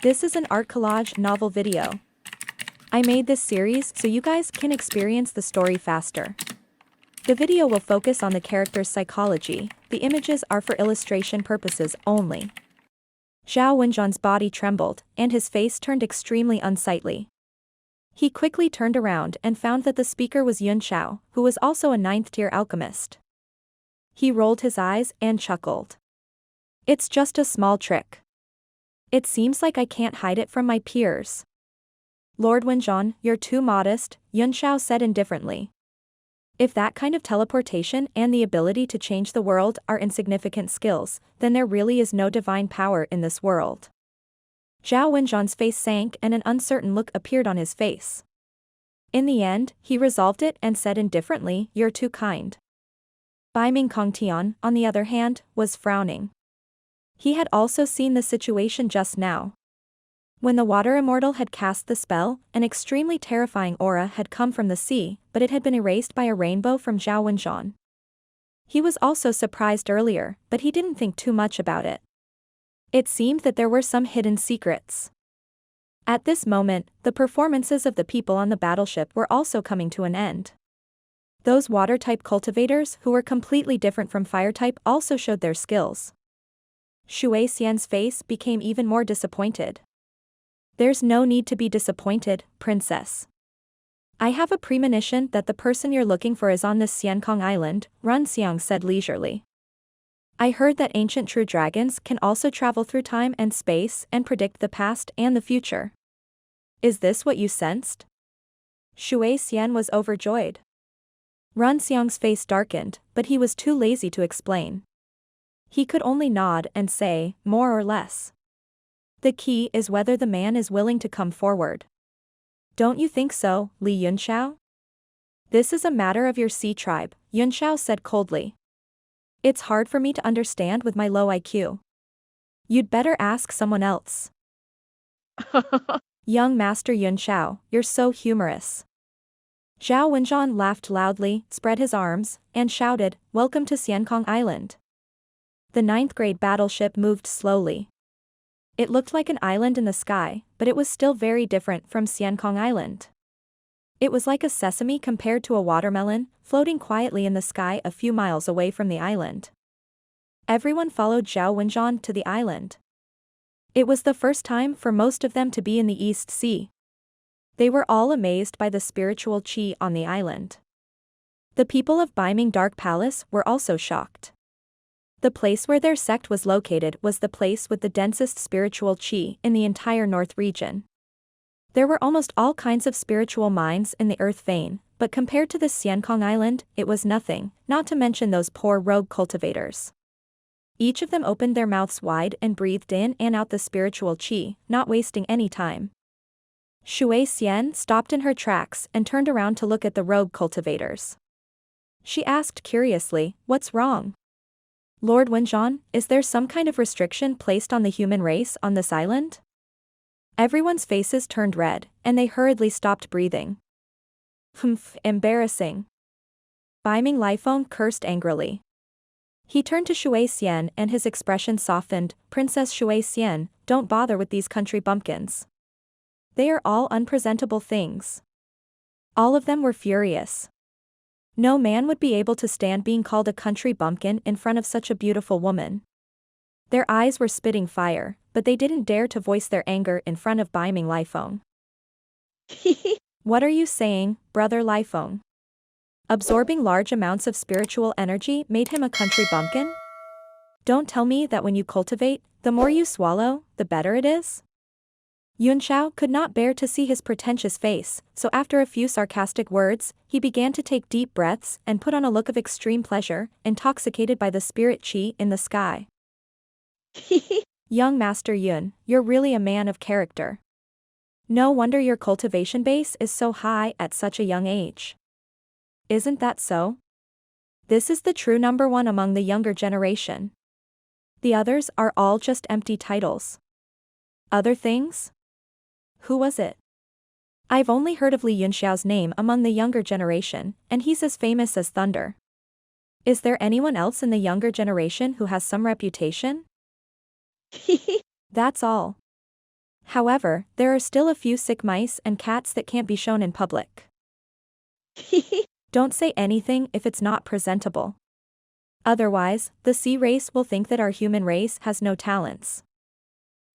This is an art collage novel video. I made this series so you guys can experience the story faster. The video will focus on the character's psychology, the images are for illustration purposes only. Zhao Wenjuan's body trembled, and his face turned extremely unsightly. He quickly turned around and found that the speaker was Yunxiao, who was also a 9th-tier alchemist. He rolled his eyes and chuckled. It's just a small trick. It seems like I can't hide it from my peers. Lord Wenjuan, you're too modest, Yunxiao said indifferently. If that kind of teleportation and the ability to change the world are insignificant skills, then there really is no divine power in this world. Zhao Wenjuan's face sank and an uncertain look appeared on his face. In the end, he resolved it and said indifferently, "You're too kind." Bai Mingkongtian, on the other hand, was frowning. He had also seen the situation just now. When the water immortal had cast the spell, an extremely terrifying aura had come from the sea, but it had been erased by a rainbow from Zhao Wenjuan. He was also surprised earlier, but he didn't think too much about it. It seemed that there were some hidden secrets. At this moment, the performances of the people on the battleship were also coming to an end. Those water-type cultivators who were completely different from fire-type also showed their skills. Shui Xian's face became even more disappointed. There's no need to be disappointed, princess. I have a premonition that the person you're looking for is on this Xiankong island, Xiang said leisurely. I heard that ancient true dragons can also travel through time and space and predict the past and the future. Is this what you sensed? Shui Xian was overjoyed. Xiang's face darkened, but he was too lazy to explain. He could only nod and say, more or less. The key is whether the man is willing to come forward. Don't you think so, Li Yunxiao? This is a matter of your sea tribe, Yunxiao said coldly. It's hard for me to understand with my low IQ. You'd better ask someone else. Young Master Yunxiao, you're so humorous. Zhao Wenjuan laughed loudly, spread his arms, and shouted, "Welcome to Xiankong Island." The 9th-grade battleship moved slowly. It looked like an island in the sky, but it was still very different from Xiankong Island. It was like a sesame compared to a watermelon, floating quietly in the sky a few miles away from the island. Everyone followed Zhao Wenjuan to the island. It was the first time for most of them to be in the East Sea. They were all amazed by the spiritual qi on the island. The people of Baiming Dark Palace were also shocked. The place where their sect was located was the place with the densest spiritual qi in the entire North region. There were almost all kinds of spiritual mines in the earth vein, but compared to the Xiankong Island, it was nothing, not to mention those poor rogue cultivators. Each of them opened their mouths wide and breathed in and out the spiritual qi, not wasting any time. Shui Xian stopped in her tracks and turned around to look at the rogue cultivators. She asked curiously, "What's wrong? Lord Wenjuan, is there some kind of restriction placed on the human race on this island?" Everyone's faces turned red, and they hurriedly stopped breathing. Humph, embarrassing. Baiming Lifeng cursed angrily. He turned to Shui Xian and his expression softened, "Princess Shui Xian, don't bother with these country bumpkins. They are all unpresentable things." All of them were furious. No man would be able to stand being called a country bumpkin in front of such a beautiful woman. Their eyes were spitting fire, but they didn't dare to voice their anger in front of Baiming Lifeng. What are you saying, brother Lifeng? Absorbing large amounts of spiritual energy made him a country bumpkin? Don't tell me that when you cultivate, the more you swallow, the better it is? Yunxiao could not bear to see his pretentious face, so after a few sarcastic words, he began to take deep breaths and put on a look of extreme pleasure, intoxicated by the spirit qi in the sky. Young Master Yun, you're really a man of character. No wonder your cultivation base is so high at such a young age. Isn't that so? This is the true number one among the younger generation. The others are all just empty titles. Other things? Who was it? I've only heard of Li Yunxiao's name among the younger generation, and he's as famous as thunder. Is there anyone else in the younger generation who has some reputation? That's all. However, there are still a few sick mice and cats that can't be shown in public. Don't say anything if it's not presentable. Otherwise, the sea race will think that our human race has no talents.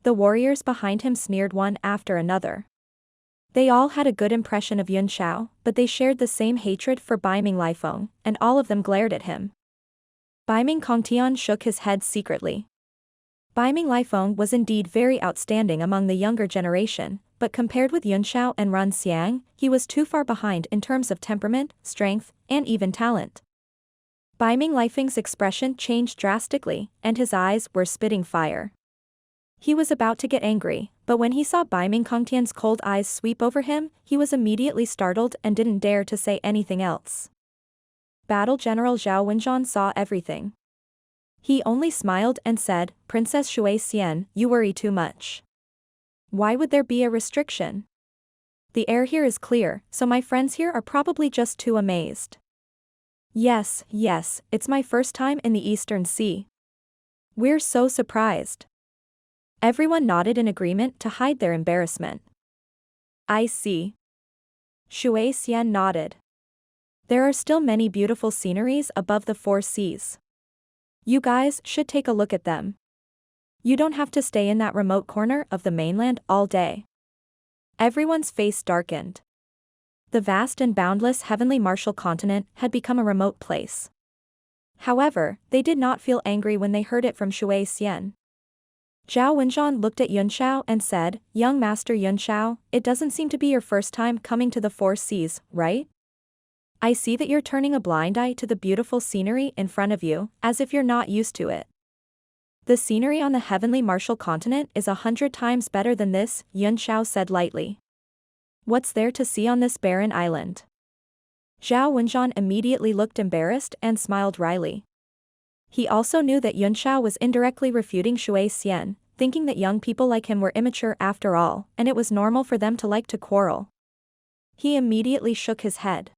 The warriors behind him sneered one after another. They all had a good impression of Yunxiao, but they shared the same hatred for Baiming Lifeng, and all of them glared at him. Baiming Kongtian shook his head secretly. Baiming Lifeng was indeed very outstanding among the younger generation, but compared with Yunxiao and Run Xiang, he was too far behind in terms of temperament, strength, and even talent. Baiming Lifeng's expression changed drastically, and his eyes were spitting fire. He was about to get angry, but when he saw Baiming Kongtian's cold eyes sweep over him, he was immediately startled and didn't dare to say anything else. Battle General Zhao Wenjuan saw everything. He only smiled and said, "Princess Shui Xian, you worry too much. Why would there be a restriction? The air here is clear, so my friends here are probably just too amazed." Yes, it's my first time in the Eastern Sea. We're so surprised." Everyone nodded in agreement to hide their embarrassment. "I see." Shui Xian nodded. "There are still many beautiful sceneries above the four seas. You guys should take a look at them. You don't have to stay in that remote corner of the mainland all day." Everyone's face darkened. The vast and boundless heavenly martial continent had become a remote place. However, they did not feel angry when they heard it from Shui Xian. Zhao Wenjuan looked at Yunxiao and said, "Young Master Yunxiao, it doesn't seem to be your first time coming to the Four Seas, right? I see that you're turning a blind eye to the beautiful scenery in front of you, as if you're not used to it. The scenery on the heavenly martial continent is 100 times better than this," Yunxiao said lightly. "What's there to see on this barren island?" Zhao Wenjuan immediately looked embarrassed and smiled wryly. He also knew that Yunxiao was indirectly refuting Shui Xian, thinking that young people like him were immature after all, and it was normal for them to like to quarrel. He immediately shook his head.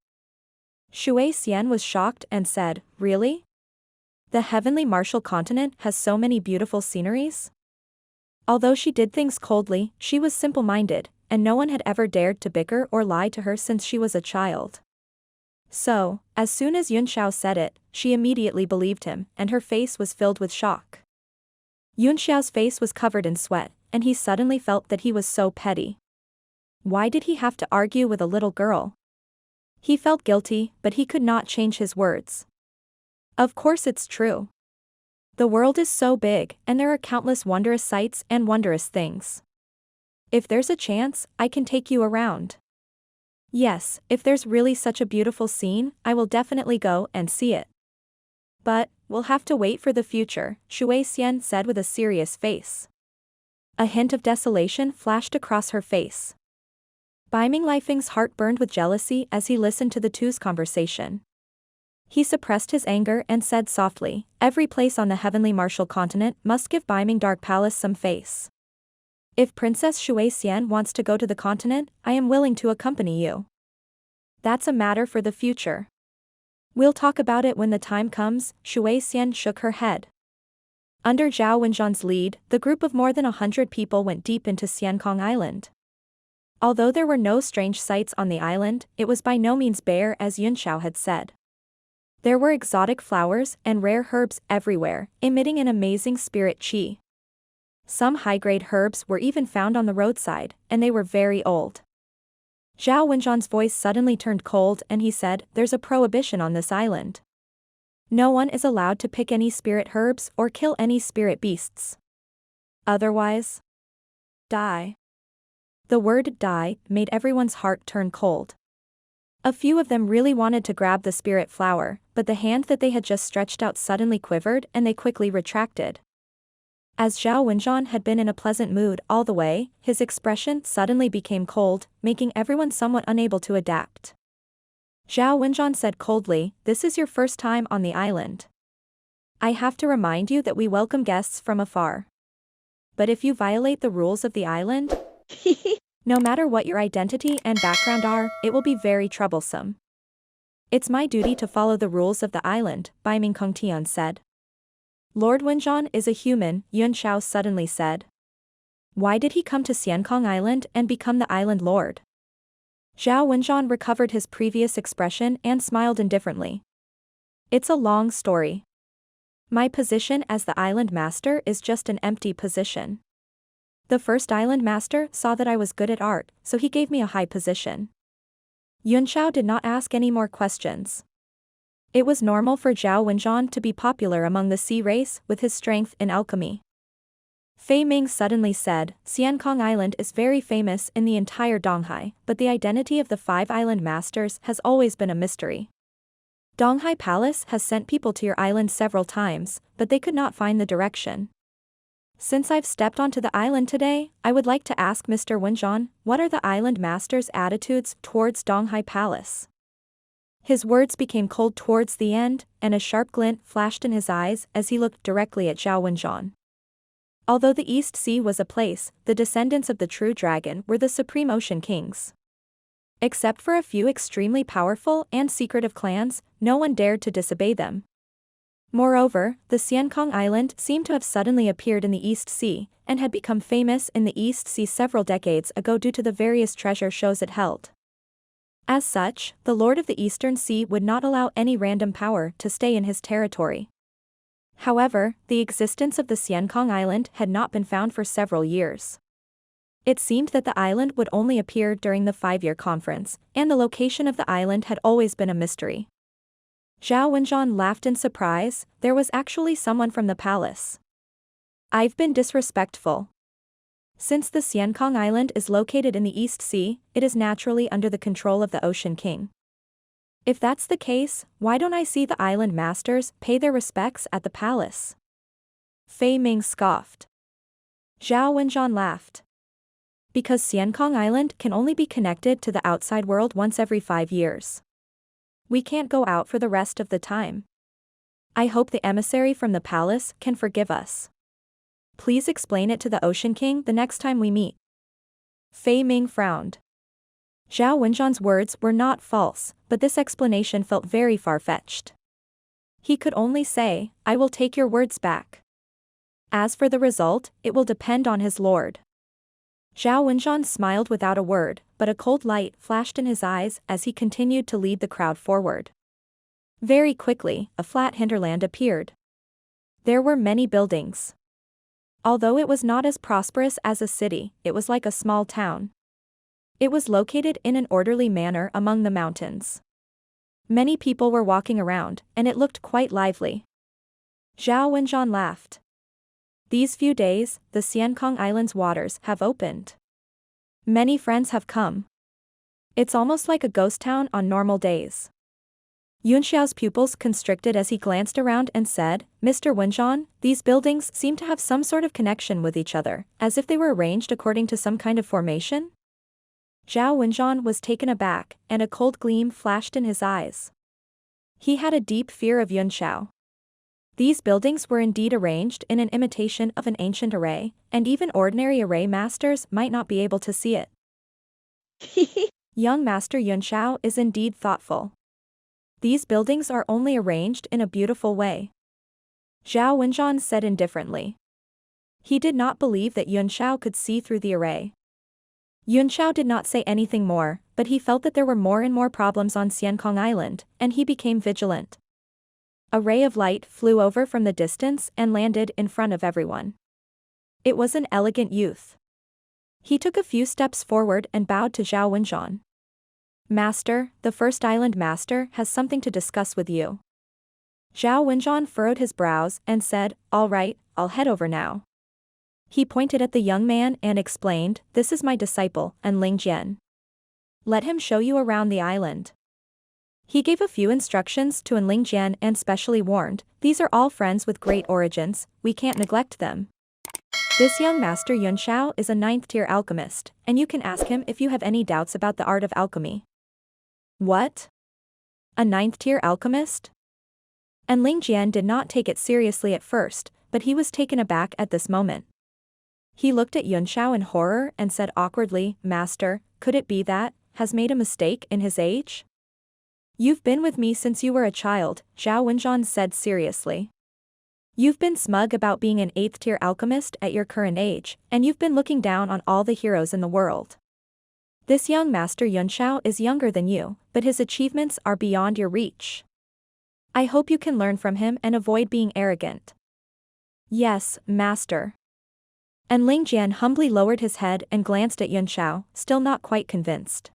Shui Xian was shocked and said, "Really? The heavenly martial continent has so many beautiful sceneries?" Although she did things coldly, she was simple-minded, and no one had ever dared to bicker or lie to her since she was a child. So, as soon as Yunxiao said it, she immediately believed him, and her face was filled with shock. Yunxiao's face was covered in sweat, and he suddenly felt that he was so petty. Why did he have to argue with a little girl? He felt guilty, but he could not change his words. Of course it's true. The world is so big, and there are countless wondrous sights and wondrous things. If there's a chance, I can take you around. Yes, if there's really such a beautiful scene, I will definitely go and see it. But, we'll have to wait for the future, Shui Xian said with a serious face. A hint of desolation flashed across her face. Baiming Lifeng's heart burned with jealousy as he listened to the two's conversation. He suppressed his anger and said softly, "Every place on the heavenly martial continent must give Baiming Dark Palace some face. If Princess Shui Xian wants to go to the continent, I am willing to accompany you. That's a matter for the future. We'll talk about it when the time comes." Shui Xian shook her head. Under Zhao Wenjuan's lead, the group of more than 100 people went deep into Xiankong Island. Although there were no strange sights on the island, it was by no means bare as Yunxiao had said. There were exotic flowers and rare herbs everywhere, emitting an amazing spirit qi. Some high-grade herbs were even found on the roadside, and they were very old. Zhao Wenjuan's voice suddenly turned cold and he said, "There's a prohibition on this island. No one is allowed to pick any spirit herbs or kill any spirit beasts. Otherwise, die." The word "die" made everyone's heart turn cold. A few of them really wanted to grab the spirit flower, but the hand that they had just stretched out suddenly quivered and they quickly retracted. As Zhao Wenjuan had been in a pleasant mood all the way, his expression suddenly became cold, making everyone somewhat unable to adapt. Zhao Wenjuan said coldly, "This is your first time on the island. I have to remind you that we welcome guests from afar. But if you violate the rules of the island, no matter what your identity and background are, it will be very troublesome. It's my duty to follow the rules of the island," Baiming Kongtian said. "Lord Wenjuan is a human," Yunxiao suddenly said. Why did he come to Xiankong Island and become the island lord? Zhao Wenjuan recovered his previous expression and smiled indifferently. It's a long story. My position as the island master is just an empty position. The first island master saw that I was good at art, so he gave me a high position. Yunxiao did not ask any more questions. It was normal for Zhao Wenjuan to be popular among the sea race with his strength in alchemy. Feiyang suddenly said, Xiankong Island is very famous in the entire Donghai, but the identity of the 5 island masters has always been a mystery. Donghai Palace has sent people to your island several times, but they could not find the direction. Since I've stepped onto the island today, I would like to ask Mr. Wenjuan, what are the island masters' attitudes towards Donghai Palace? His words became cold towards the end, and a sharp glint flashed in his eyes as he looked directly at Zhao Wenjuan. Although the East Sea was a place, the descendants of the true dragon were the supreme ocean kings. Except for a few extremely powerful and secretive clans, no one dared to disobey them. Moreover, the Xiankong Island seemed to have suddenly appeared in the East Sea, and had become famous in the East Sea several decades ago due to the various treasure shows it held. As such, the Lord of the Eastern Sea would not allow any random power to stay in his territory. However, the existence of the Xiankong Island had not been found for several years. It seemed that the island would only appear during the 5-year conference, and the location of the island had always been a mystery. Zhao Wenjuan laughed in surprise, there was actually someone from the palace. I've been disrespectful. Since the Xiankong Island is located in the East Sea, it is naturally under the control of the Ocean King. If that's the case, why don't I see the island masters pay their respects at the palace? Feiyang scoffed. Zhao Wenjuan laughed. Because Xiankong Island can only be connected to the outside world once every 5 years. We can't go out for the rest of the time. I hope the emissary from the palace can forgive us. Please explain it to the Ocean King the next time we meet. Feiyang frowned. Zhao Wenjuan's words were not false, but this explanation felt very far-fetched. He could only say, I will take your words back. As for the result, it will depend on his lord. Zhao Wenjuan smiled without a word, but a cold light flashed in his eyes as he continued to lead the crowd forward. Very quickly, a flat hinterland appeared. There were many buildings. Although it was not as prosperous as a city, it was like a small town. It was located in an orderly manner among the mountains. Many people were walking around, and it looked quite lively. Zhao Wenjuan laughed. These few days, the Xiankong Island's waters have opened. Many friends have come. It's almost like a ghost town on normal days. Yunxiao's pupils constricted as he glanced around and said, Mr. Wenjuan, these buildings seem to have some sort of connection with each other, as if they were arranged according to some kind of formation? Zhao Wenjuan was taken aback, and a cold gleam flashed in his eyes. He had a deep fear of Yunxiao. These buildings were indeed arranged in an imitation of an ancient array, and even ordinary array masters might not be able to see it. Young Master Yunxiao is indeed thoughtful. These buildings are only arranged in a beautiful way. Zhao Wenjuan said indifferently. He did not believe that Yunxiao could see through the array. Yunxiao did not say anything more, but he felt that there were more and more problems on Xiankong Island, and he became vigilant. A ray of light flew over from the distance and landed in front of everyone. It was an elegant youth. He took a few steps forward and bowed to Zhao Wenjuan. Master, the first island master has something to discuss with you. Zhao Wenjuan furrowed his brows and said, all right, I'll head over now. He pointed at the young man and explained, this is my disciple, Ling Jian. Let him show you around the island. He gave a few instructions to Ling Jian and specially warned, these are all friends with great origins, we can't neglect them. This young master Yunxiao is a 9th-tier alchemist, and you can ask him if you have any doubts about the art of alchemy. What? A 9th-tier alchemist? Ling Jian did not take it seriously at first, but he was taken aback at this moment. He looked at Yunxiao in horror and said awkwardly, Master, could it be that, has made a mistake in his age? You've been with me since you were a child, Zhao Wenjuan said seriously. You've been smug about being an 8th-tier alchemist at your current age, and you've been looking down on all the heroes in the world. This young Master Yunxiao is younger than you, but his achievements are beyond your reach. I hope you can learn from him and avoid being arrogant. Yes, Master. And Ling Jian humbly lowered his head and glanced at Yunxiao, still not quite convinced.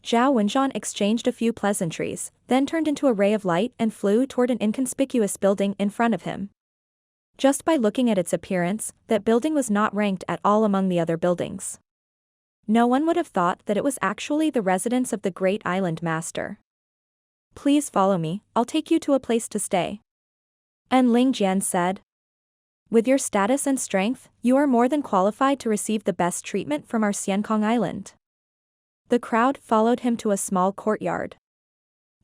Zhao Wenjuan exchanged a few pleasantries, then turned into a ray of light and flew toward an inconspicuous building in front of him. Just by looking at its appearance, that building was not ranked at all among the other buildings. No one would have thought that it was actually the residence of the Great Island Master. Please follow me, I'll take you to a place to stay. And Ling Jian said. With your status and strength, you are more than qualified to receive the best treatment from our Xiankong Island. The crowd followed him to a small courtyard.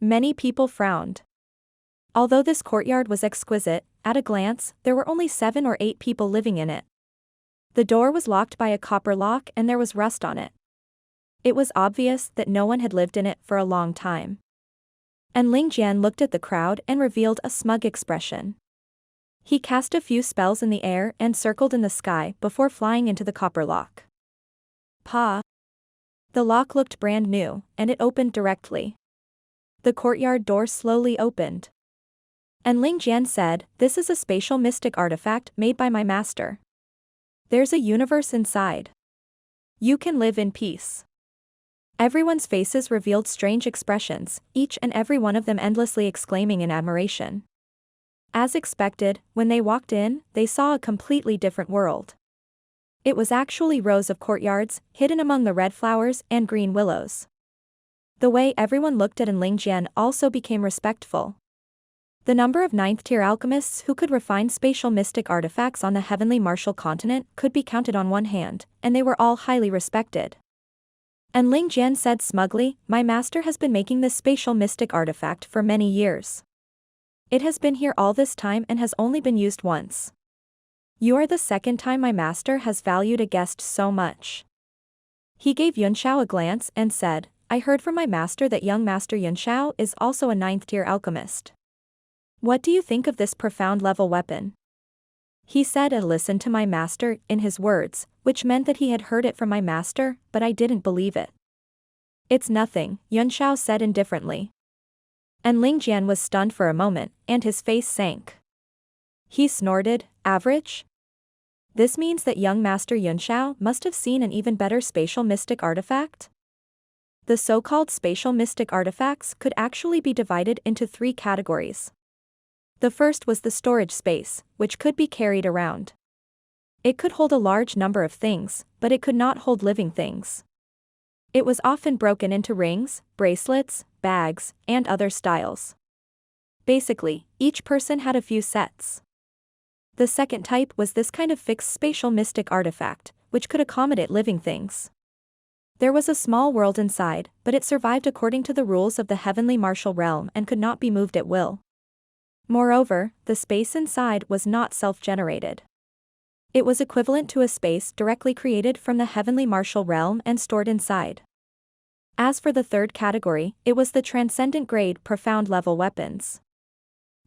Many people frowned. Although this courtyard was exquisite, at a glance, there were only 7 or 8 people living in it. The door was locked by a copper lock and there was rust on it. It was obvious that no one had lived in it for a long time. And Ling Jian looked at the crowd and revealed a smug expression. He cast a few spells in the air and circled in the sky before flying into the copper lock. Pa! The lock looked brand new, and it opened directly. The courtyard door slowly opened. And Ling Jian said, "This is a spatial mystic artifact made by my master. There's a universe inside. You can live in peace." Everyone's faces revealed strange expressions, each and every one of them endlessly exclaiming in admiration. As expected, when they walked in, they saw a completely different world. It was actually rows of courtyards, hidden among the red flowers and green willows. The way everyone looked at Ling Jian also became respectful. The number of 9th-tier alchemists who could refine spatial mystic artifacts on the heavenly martial continent could be counted on one hand, and they were all highly respected. And Ling Jian said smugly, "My master has been making this spatial mystic artifact for many years. It has been here all this time and has only been used once. You are the second time my master has valued a guest so much." He gave Yunxiao a glance and said, "I heard from my master that young Master Yunxiao is also a 9th-tier alchemist. What do you think of this profound-level weapon?" He said, "I listened to my master," in his words, which meant that he had heard it from my master, but I didn't believe it. "It's nothing," Yunxiao said indifferently. And Ling Jian was stunned for a moment, and his face sank. He snorted, "Average? This means that young Master Yunxiao must have seen an even better spatial mystic artifact?" The so-called spatial mystic artifacts could actually be divided into 3 categories. The first was the storage space, which could be carried around. It could hold a large number of things, but it could not hold living things. It was often broken into rings, bracelets, bags, and other styles. Basically, each person had a few sets. The second type was this kind of fixed spatial mystic artifact, which could accommodate living things. There was a small world inside, but it survived according to the rules of the heavenly martial realm and could not be moved at will. Moreover, the space inside was not self-generated. It was equivalent to a space directly created from the heavenly martial realm and stored inside. As for the third category, it was the transcendent grade profound-level weapons.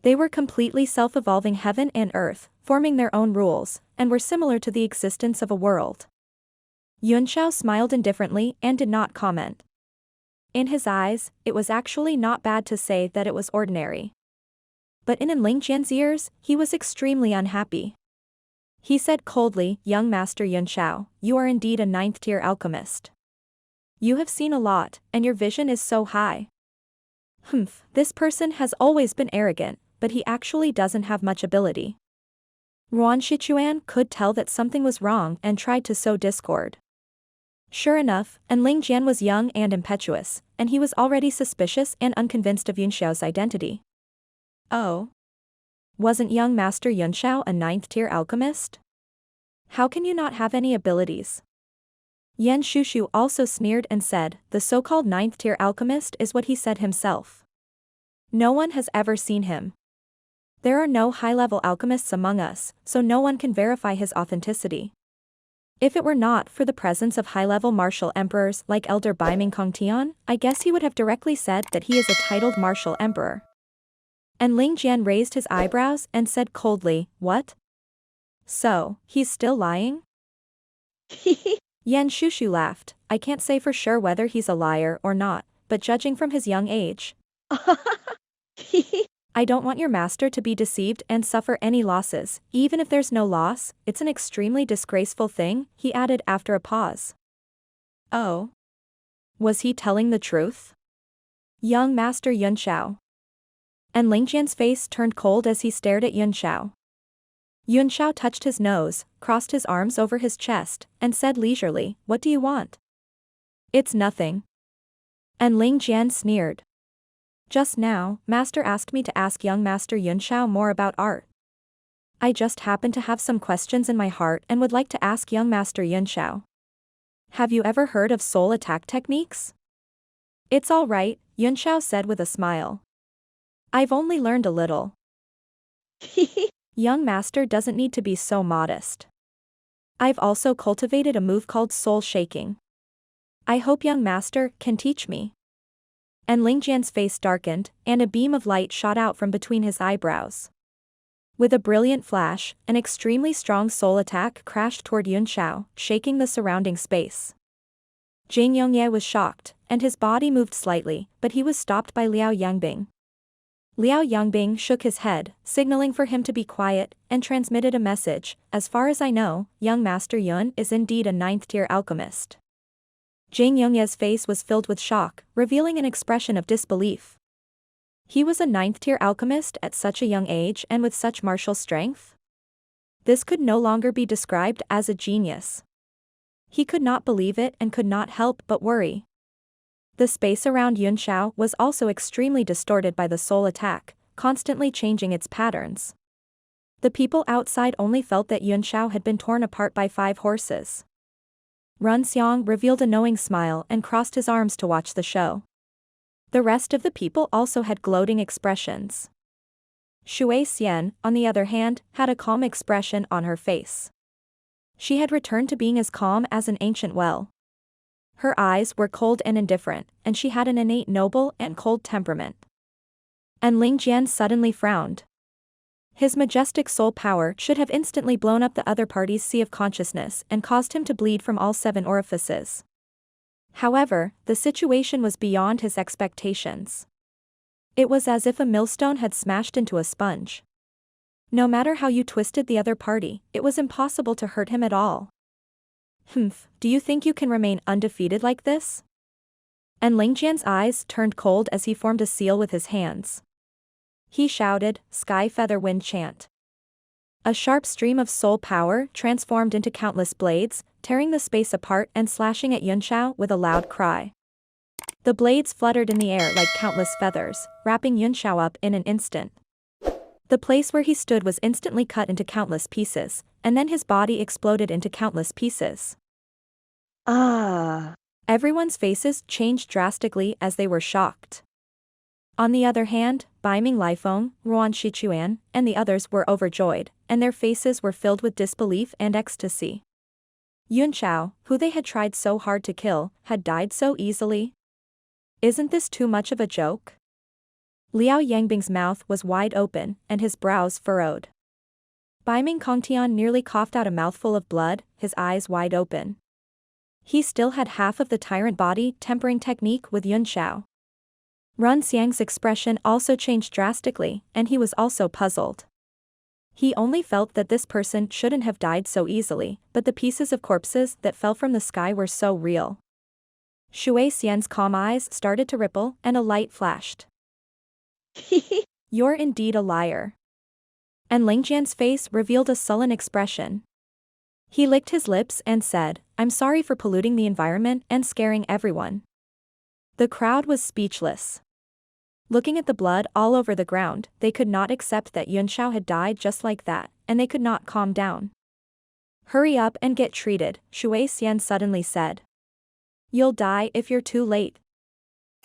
They were completely self-evolving heaven and earth, forming their own rules, and were similar to the existence of a world. Yunxiao smiled indifferently and did not comment. In his eyes, it was actually not bad to say that it was ordinary. But in Ling Jian's ears, he was extremely unhappy. He said coldly, "Young Master Yunxiao, you are indeed a 9th-tier alchemist. You have seen a lot, and your vision is so high. This person has always been arrogant, but he actually doesn't have much ability." Ruan Shichuan could tell that something was wrong and tried to sow discord. Sure enough, Ling Jian was young and impetuous, and he was already suspicious and unconvinced of Yunxiao's identity. "Oh? Wasn't young Master Yunxiao a 9th-tier alchemist? How can you not have any abilities?" Yan Shushu also sneered and said, "The so-called 9th-tier alchemist is what he said himself. No one has ever seen him. There are no high-level alchemists among us, so no one can verify his authenticity. If it were not for the presence of high-level martial emperors like Elder Baiming Kongtian, I guess he would have directly said that he is a titled martial emperor." And Ling Jian raised his eyebrows and said coldly, "What? So, he's still lying?" Yan Shushu laughed. "I can't say for sure whether he's a liar or not, but judging from his young age, I don't want your master to be deceived and suffer any losses. Even if there's no loss, it's an extremely disgraceful thing," he added after a pause. Oh. Was he telling the truth? Young Master Yunxiao. And Lingjian's face turned cold as he stared at Yunxiao. Yunxiao touched his nose, crossed his arms over his chest, and said leisurely, "What do you want?" "It's nothing." And Ling Jian sneered. "Just now, Master asked me to ask young Master Yunxiao more about art. I just happen to have some questions in my heart and would like to ask young Master Yunxiao. Have you ever heard of soul attack techniques?" "It's all right," Yunxiao said with a smile. "I've only learned a little." Young Master doesn't need to be so modest. I've also cultivated a move called soul shaking. I hope young Master can teach me." And Lingjian's face darkened, and a beam of light shot out from between his eyebrows. With a brilliant flash, an extremely strong soul attack crashed toward Yunxiao, shaking the surrounding space. Jing Yongye was shocked, and his body moved slightly, but he was stopped by Liao Yangbing. Liao Yangbing shook his head, signaling for him to be quiet, and transmitted a message. "As far as I know, young Master Yun is indeed a 9th-tier alchemist." Jing Yongye's face was filled with shock, revealing an expression of disbelief. He was a 9th-tier alchemist at such a young age and with such martial strength? This could no longer be described as a genius. He could not believe it and could not help but worry. The space around Yunxiao was also extremely distorted by the soul attack, constantly changing its patterns. The people outside only felt that Yunxiao had been torn apart by 5 horses. Run Xiang revealed a knowing smile and crossed his arms to watch the show. The rest of the people also had gloating expressions. Shui Xian, on the other hand, had a calm expression on her face. She had returned to being as calm as an ancient well. Her eyes were cold and indifferent, and she had an innate noble and cold temperament. And Ling Jian suddenly frowned. His majestic soul power should have instantly blown up the other party's sea of consciousness and caused him to bleed from all 7 orifices. However, the situation was beyond his expectations. It was as if a millstone had smashed into a sponge. No matter how you twisted the other party, it was impossible to hurt him at all. "Humph, do you think you can remain undefeated like this?" And Ling Jian's eyes turned cold as he formed a seal with his hands. He shouted, "Sky Feather Wind Chant." A sharp stream of soul power transformed into countless blades, tearing the space apart and slashing at Yunxiao with a loud cry. The blades fluttered in the air like countless feathers, wrapping Yunxiao up in an instant. The place where he stood was instantly cut into countless pieces, and then his body exploded into countless pieces. Ah! Everyone's faces changed drastically as they were shocked. On the other hand, Baiming Lifeng, Ruan Shichuan, and the others were overjoyed, and their faces were filled with disbelief and ecstasy. Yunxiao, who they had tried so hard to kill, had died so easily? Isn't this too much of a joke? Liao Yangbing's mouth was wide open, and his brows furrowed. Baiming Kongtian nearly coughed out a mouthful of blood, his eyes wide open. He still had half of the tyrant body tempering technique with Yunxiao. Run Xiang's expression also changed drastically, and he was also puzzled. He only felt that this person shouldn't have died so easily, but the pieces of corpses that fell from the sky were so real. Shui Xian's calm eyes started to ripple, and a light flashed. "You're indeed a liar." And Lingjian's face revealed a sullen expression. He licked his lips and said, "I'm sorry for polluting the environment and scaring everyone." The crowd was speechless. Looking at the blood all over the ground, they could not accept that Yunxiao had died just like that, and they could not calm down. "Hurry up and get treated," Shui Xian suddenly said. "You'll die if you're too late."